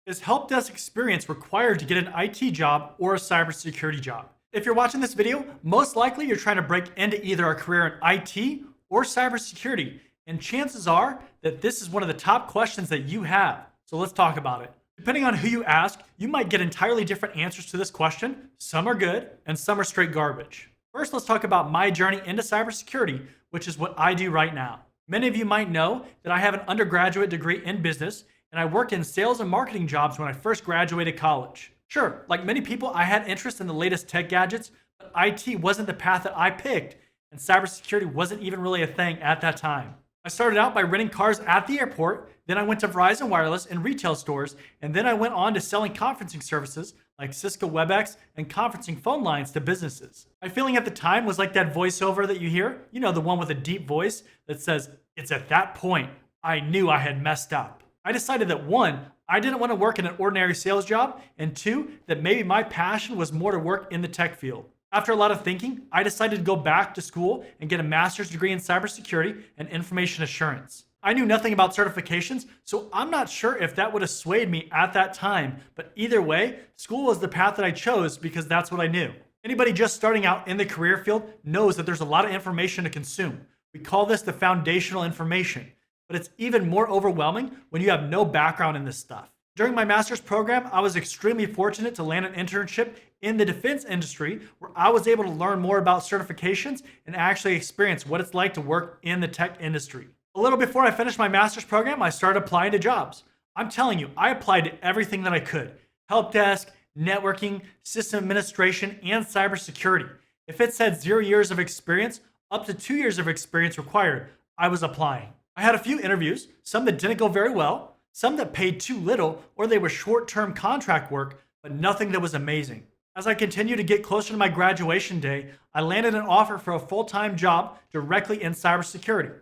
Is help desk experience required to get an IT job or a cybersecurity job? If you're watching this video, most likely you're trying to break into either a career in IT or cybersecurity, and chances are that this is one of the top questions that you have. So let's talk about it. Depending on who you ask, you might get entirely different answers to this question. Some are good and some are straight garbage. First, let's talk about my journey into cybersecurity, which is what I do right now. Many of you might know that I have an undergraduate degree in business, and I worked in sales and marketing jobs when I first graduated college. Sure, like many people, I had interest in the latest tech gadgets, but IT wasn't the path that I picked, and cybersecurity wasn't even really a thing at that time. I started out by renting cars at the airport, then I went to Verizon Wireless and retail stores, and then I went on to selling conferencing services like Cisco WebEx and conferencing phone lines to businesses. My feeling at the time was like that voiceover that you hear, the one with a deep voice that says, "It's at that point I knew I had messed up." I decided that one, I didn't want to work in an ordinary sales job, and two, that maybe my passion was more to work in the tech field. After a lot of thinking, I decided to go back to school and get a master's degree in cybersecurity and information assurance. I knew nothing about certifications, so I'm not sure if that would have swayed me at that time, but either way, school was the path that I chose because that's what I knew. Anybody just starting out in the career field knows that there's a lot of information to consume. We call this the foundational information. But it's even more overwhelming when you have no background in this stuff. During my master's program, I was extremely fortunate to land an internship in the defense industry where I was able to learn more about certifications and actually experience what it's like to work in the tech industry. A little before I finished my master's program, I started applying to jobs. I'm telling you, I applied to everything that I could. Helpdesk, networking, system administration, and cybersecurity. If it said 0 years of experience, up to 2 years of experience required, I was applying. I had a few interviews, some that didn't go very well, some that paid too little, or they were short-term contract work, but nothing that was amazing. As I continued to get closer to my graduation day, I landed an offer for a full-time job directly in cybersecurity.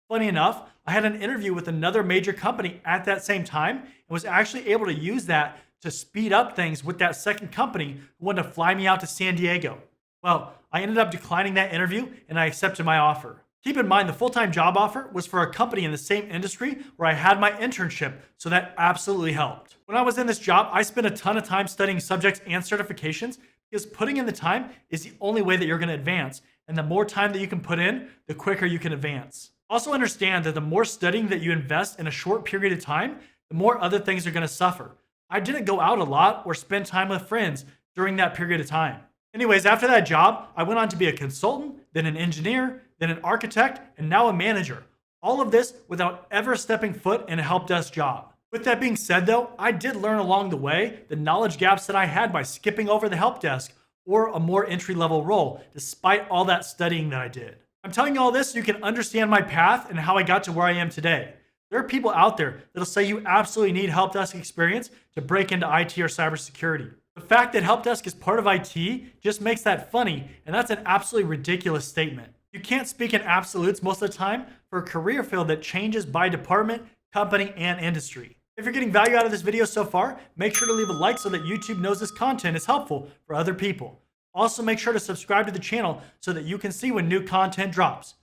Funny enough, I had an interview with another major company at that same time and was actually able to use that to speed up things with that second company who wanted to fly me out to San Diego. Well, I ended up declining that interview and I accepted my offer. Keep in mind, the full-time job offer was for a company in the same industry where I had my internship, so that absolutely helped. When I was in this job, I spent a ton of time studying subjects and certifications because putting in the time is the only way that you're going to advance, and the more time that you can put in, the quicker you can advance. Also understand that the more studying that you invest in a short period of time, the more other things are going to suffer. I didn't go out a lot or spend time with friends during that period of time. Anyways, after that job, I went on to be a consultant, then an engineer, then an architect, and now a manager. All of this without ever stepping foot in a help desk job. With that being said though, I did learn along the way the knowledge gaps that I had by skipping over the help desk or a more entry-level role, despite all that studying that I did. I'm telling you all this so you can understand my path and how I got to where I am today. There are people out there that'll say you absolutely need help desk experience to break into IT or cybersecurity. The fact that help desk is part of IT just makes that funny, and that's an absolutely ridiculous statement. You can't speak in absolutes most of the time for a career field that changes by department, company, and industry. If you're getting value out of this video so far, make sure to leave a like so that YouTube knows this content is helpful for other people. Also, make sure to subscribe to the channel so that you can see when new content drops.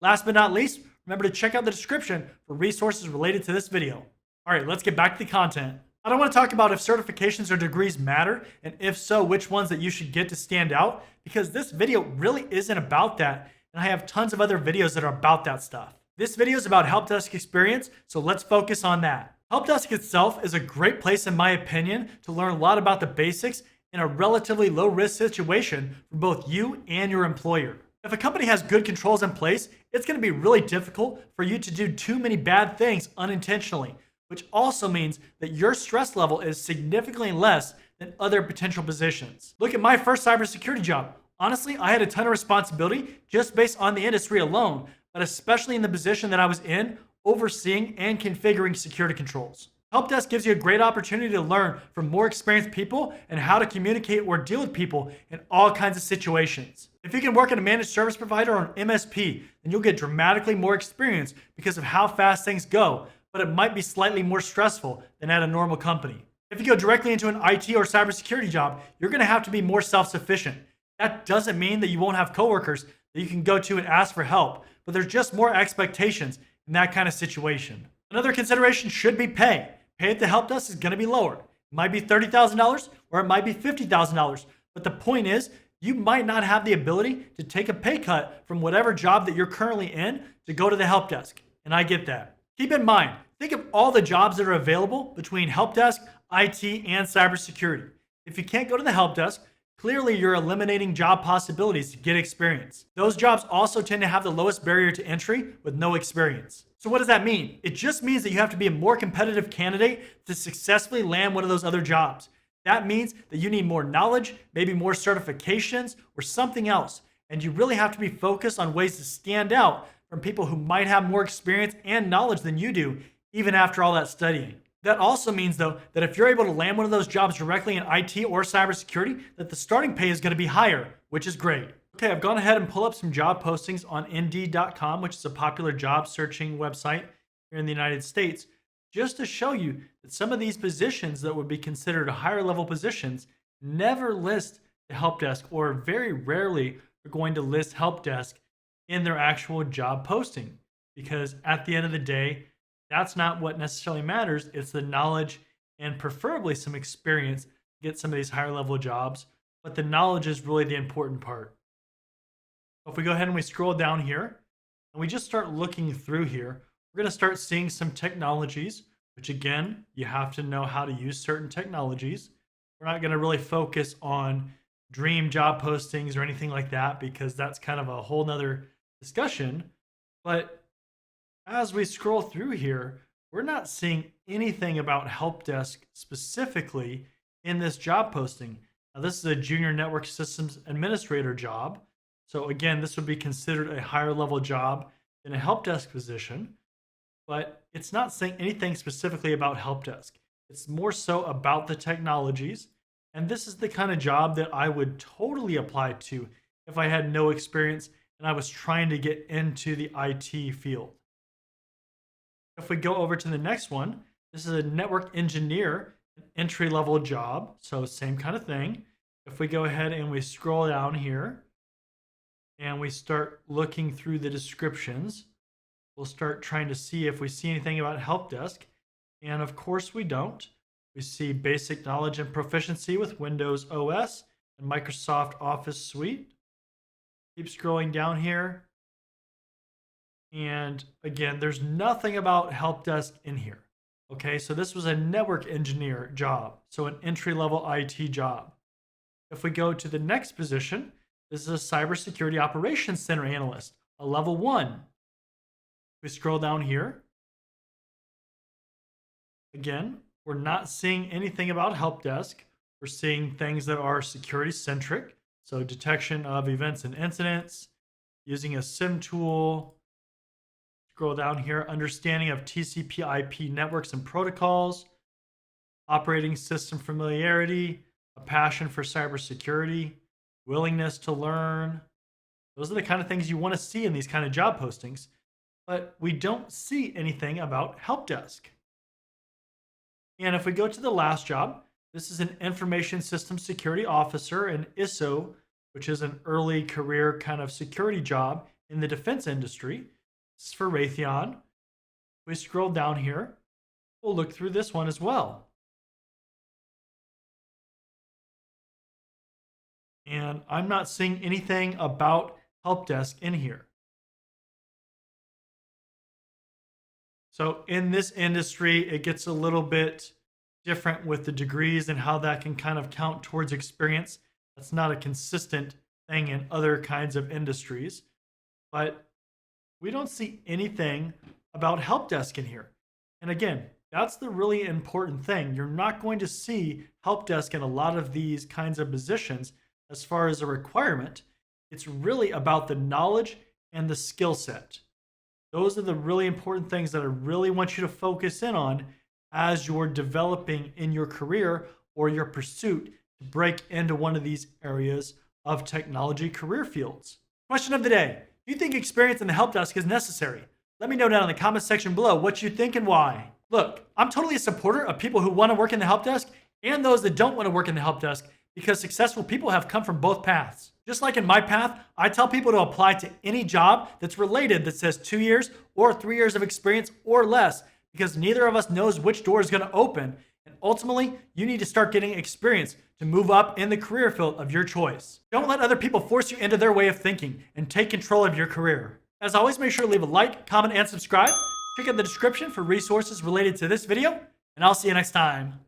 Last but not least, remember to check out the description for resources related to this video. All right, let's get back to the content. I don't want to talk about if certifications or degrees matter, and if so, which ones that you should get to stand out, because this video really isn't about that. And I have tons of other videos that are about that stuff. This video is about help desk experience, so let's focus on that. Help desk itself is a great place, in my opinion, to learn a lot about the basics in a relatively low-risk situation for both you and your employer. If a company has good controls in place, it's going to be really difficult for you to do too many bad things unintentionally, which also means that your stress level is significantly less than other potential positions. Look at my first cybersecurity job. Honestly, I had a ton of responsibility just based on the industry alone, but especially in the position that I was in, overseeing and configuring security controls. Helpdesk gives you a great opportunity to learn from more experienced people and how to communicate or deal with people in all kinds of situations. If you can work at a managed service provider or an MSP, then you'll get dramatically more experience because of how fast things go, but it might be slightly more stressful than at a normal company. If you go directly into an IT or cybersecurity job, you're going to have to be more self-sufficient. That doesn't mean that you won't have coworkers that you can go to and ask for help, but there's just more expectations in that kind of situation. Another consideration should be pay. Pay at the help desk is going to be lower. It might be $30,000 or it might be $50,000. But the point is, you might not have the ability to take a pay cut from whatever job that you're currently in to go to the help desk. And I get that. Keep in mind, think of all the jobs that are available between help desk, IT, and cybersecurity. If you can't go to the help desk, clearly you're eliminating job possibilities to get experience. Those jobs also tend to have the lowest barrier to entry with no experience. So what does that mean? It just means that you have to be a more competitive candidate to successfully land one of those other jobs. That means that you need more knowledge, maybe more certifications, or something else. And you really have to be focused on ways to stand out from people who might have more experience and knowledge than you do, even after all that studying. That also means, though, that if you're able to land one of those jobs directly in IT or cybersecurity, that the starting pay is going to be higher, which is great. Okay, I've gone ahead and pulled up some job postings on Indeed.com, which is a popular job searching website here in the United States, just to show you that some of these positions that would be considered higher level positions never list the help desk, or very rarely are going to list help desk in their actual job posting. Because at the end of the day, that's not what necessarily matters. It's the knowledge and preferably some experience to get some of these higher level jobs. But the knowledge is really the important part. If we go ahead and we scroll down here and we just start looking through here, we're going to start seeing some technologies, which again, you have to know how to use certain technologies. We're not going to really focus on dream job postings or anything like that, because that's kind of a whole nother discussion. But as we scroll through here, we're not seeing anything about help desk specifically in this job posting. Now, this is a junior network systems administrator job. So again, this would be considered a higher level job than a help desk position, but it's not saying anything specifically about help desk. It's more so about the technologies. And this is the kind of job that I would totally apply to if I had no experience and I was trying to get into the IT field. If we go over to the next one, this is a network engineer, an entry-level job. So same kind of thing. If we go ahead and we scroll down here and we start looking through the descriptions, we'll start trying to see if we see anything about help desk. And of course we don't. We see basic knowledge and proficiency with Windows OS and Microsoft Office Suite. Keep scrolling down here. And again, there's nothing about help desk in here. Okay, so this was a network engineer job, so an entry-level IT job. If we go to the next position, this is a cybersecurity operations center analyst, a level 1. We scroll down here. Again, we're not seeing anything about help desk. We're seeing things that are security centric, so detection of events and incidents, using a SIM tool. Scroll down here, understanding of TCP/IP networks and protocols, operating system familiarity, a passion for cybersecurity, willingness to learn. Those are the kind of things you want to see in these kind of job postings, but we don't see anything about help desk. And if we go to the last job, this is an information systems security officer, an ISO, which is an early career kind of security job in the defense industry. This is for Raytheon. We scroll down here. We'll look through this one as well. And I'm not seeing anything about help desk in here. So in this industry, it gets a little bit different with the degrees and how that can kind of count towards experience. That's not a consistent thing in other kinds of industries. But we don't see anything about help desk in here. And again, that's the really important thing. You're not going to see help desk in a lot of these kinds of positions as far as a requirement. It's really about the knowledge and the skill set. Those are the really important things that I really want you to focus in on as you're developing in your career or your pursuit to break into one of these areas of technology career fields. Question of the day. Do you think experience in the help desk is necessary? Let me know down in the comment section below what you think and why. Look, I'm totally a supporter of people who want to work in the help desk and those that don't want to work in the help desk, because successful people have come from both paths. Just like in my path, I tell people to apply to any job that's related that says 2 years or 3 years of experience or less, because neither of us knows which door is going to open And ultimately, you need to start getting experience to move up in the career field of your choice. Don't let other people force you into their way of thinking, and take control of your career. As always, make sure to leave a like, comment, and subscribe. Check out the description for resources related to this video, and I'll see you next time.